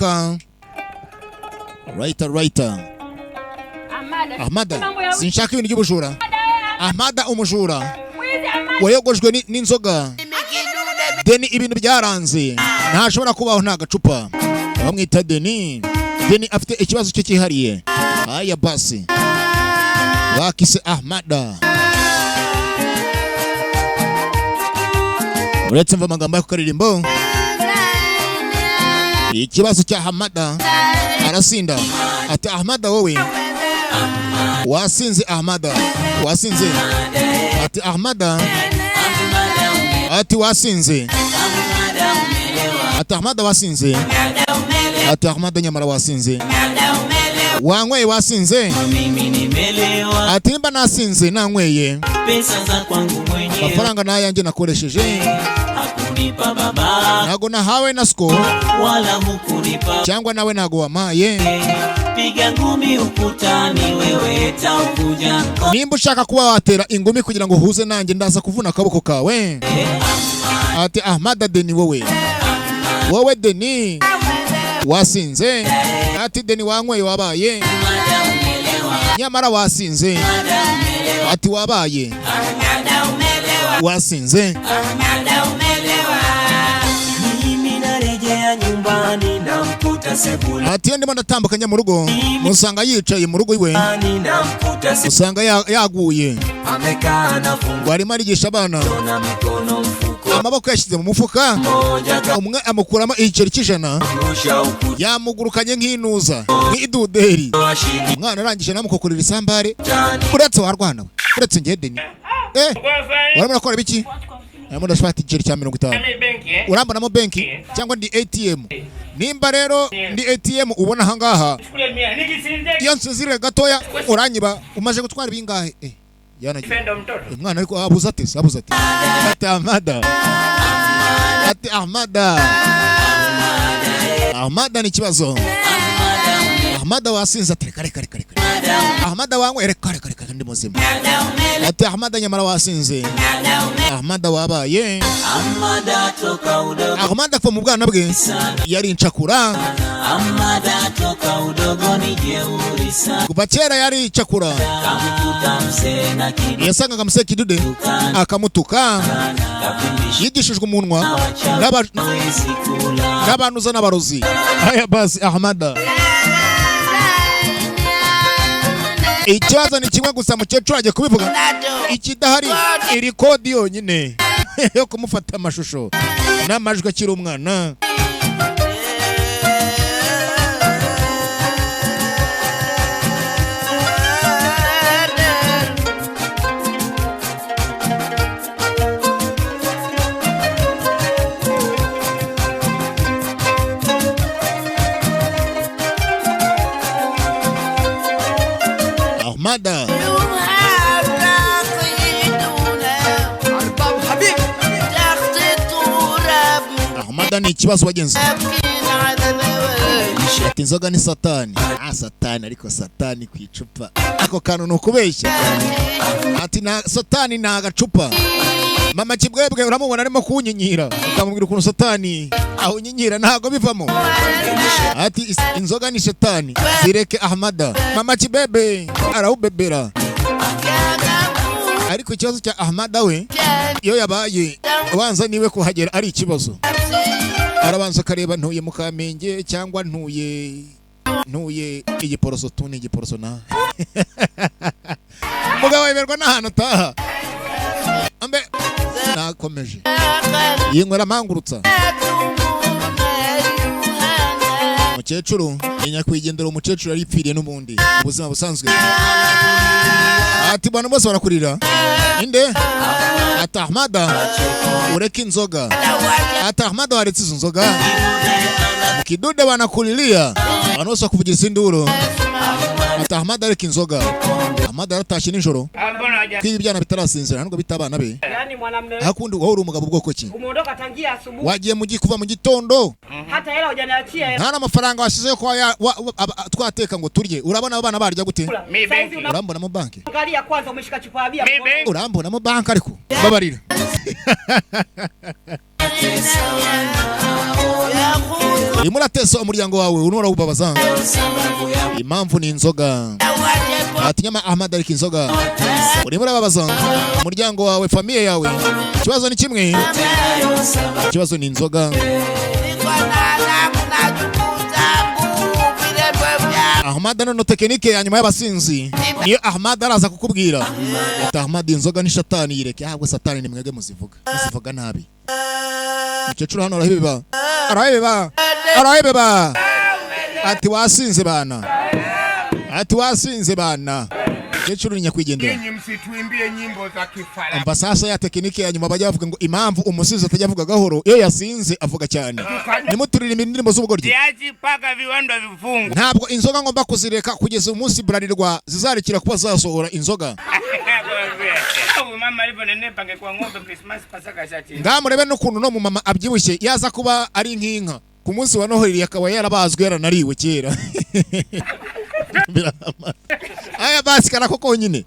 Tambuka. Right. Ahmada sinshaka ibintu by'ubujura. Ahmada umujura wayogojwe n'inzoga. Deni ibintu byaranze ntashobora kubaho nta gacupa. Bamwita Deni afite ikibazo cyo cyihariye. Aya basi bakise Ahmada. Uretse mva amagambo yo kuririmbo. Ikibazo cya Ahmada arasinda ati Ahmada wowe wasinze. Ahmada wasinze ati Ahmada ati wasinze ati Ahmada wasinze ati Ahmada nyamara wasinze wanyweye wasinze ati nimba nasinze nanyweye amafaranga nayanjye nakoresheje nago nahawe na sko cyangwa nawe nago wamaye. Piga ngumi ukutani wewe takuja. Nimba ushaka kuba watera ingumi kugira ngo uhuze nanjye ndaza kuvuna akaboko kawe. Ati Ahmada Deni wowe Deni wasinze. Ati Deni wanyweye wabaye nyamara wasinze. Ati wabaye wasinze. Nyumbani namkuta sebule. Ati ndimo ndatambukanya mu rugo musanga yicaye mu rugo iwe usanga yaguye amekana fungu arimo arigisha abana amaboko yashyize mu mufuka umwe amukuramo igiceri cy'ijana yamugurukanye nk'inuza nk'iduderi. Umwana arangije namukokorera isambare. Uretse warwana uretse nge Deni warabona ko biki Amunda shwati igiceri cya 50. Urambonamo banki cyangwa ndi ATM. Nimba rero ndi ATM ubona hangaha iyo nsizire gatoya uranyiba umaje gutwara ibingahe yanagiye umwana ariko abuza ati ati Ahmada ni kibazo. Ahmada wasinze ati kare Ahmada wangu kare ndi muzima. Ati Ahmada nyamara wasinze. Ahmada wabaye Ahmada toka udogo. Ahmada fa mu bwana bwe yari incakura. Ahmada toka udogo ni jeuri sana. Kuva kera yari incakura. Yasangaga mse kidude akamutuka. Yigishijwe umunwa n'abantu n'abarozi. Aya basi Ahmada. Ikibazo ni kimwe gusa mukecuru aje kubivuga. Ikidahari iri kodi yonyine yo kumufata amashusho n'amajwi akiri umwana. Ahmada Ahmada ni ikibazo bagenzi. Ati inzoga ni satani. Satani ariko satani ku icupa. Ako kantu nukubeshya. Ati na satani na agacupa. Mama Kibwebwe uramubona arimo kunyinyira. Ukamubwira ukuntu satani aho nyinyira ntago bivamo. Ati inzoga ni satani. Zireke Ahmada. Mama Kibebe arawubebera. Ariko ikibazo cya Ahmada we iyo yabaye ubanza niwe kuhagera ari ikibazo. Arabanza kareba ntuye mu Kamenge cyangwa ntuye igiporoso tuni igiporoso na. Mugabo yemerwa n'ahantu taha. Ambe nakomeje. Yinkwera mangurutsa. Mukecuru inyakwigendera umukecuru aripfiriye n'ubundi ubuzima busanzwe. Ati bana bose barakurira. Inde? Ati Ahmada ureka inzoga. Ati Ahmada waretse izo nzoga. Mukidude banakulilia. Anosa kuvugiza induru. Ati Ahmada areka inzoga. Ahmada aratashye nijoro. Kwibi byana bitarasinzira nubwo bitabana be. Yani mwanamume. Hakundi wowe uri umugabo bwoko ki? Umeondoka tangia asubuhi. Wagiye kuva mu gitondo. Hata hela hujaniachia. Nta amafaranga wasize ko twateka ngo turye. Urabona abana barya gute? Urambona mu banki. Angalia kwanza umeshika chupa ya bia. Urambona mu banki ariko. Babarira. urimo uratesa umuryango wawe unora ubabaza impamvu ni inzoga. Ati nyama Ahmad ariko inzoga urimo urababaza umuryango wawe, famiye yawe, ikibazo ni kimwe, ikibazo ni inzoga. Ahmad no tekinike ya nyuma y'abasinzi niyo Ahmad araza kukubwira ati Ahmad inzoga ni shatani, yireke ahubwo satani ni mwege muzivuga nabi. Mukecuru hano arahebeba ati wasinze bana, ati wasinze bana. Mukecuru ni nyakwigendera. Nyinyi msituimbie nyimbo za kifara. Umva sasa ya tekinike ya nyuma bajya bavuga ngo impamvu umusizi atajya avuga gahoro iyo yasinze avuga cyane. Nimuturira indirimbo z'ubugoryi. Yaji paka viwando vifungu. Ntabwo inzoga ngomba kuzireka kugeza umunsi Bralirwa zizarikira kuba zasohora inzoga. Mama alipo nenepa ngekuwa ng'ombe Christmas Pasaka shati. Ngamurebe n'ukuntu no mu mama abyibushye yaza kuba ari nk'inka ku munsi wa Noheli akaba yarabazwe yaranariwe kera. Aya basi kana koko nyine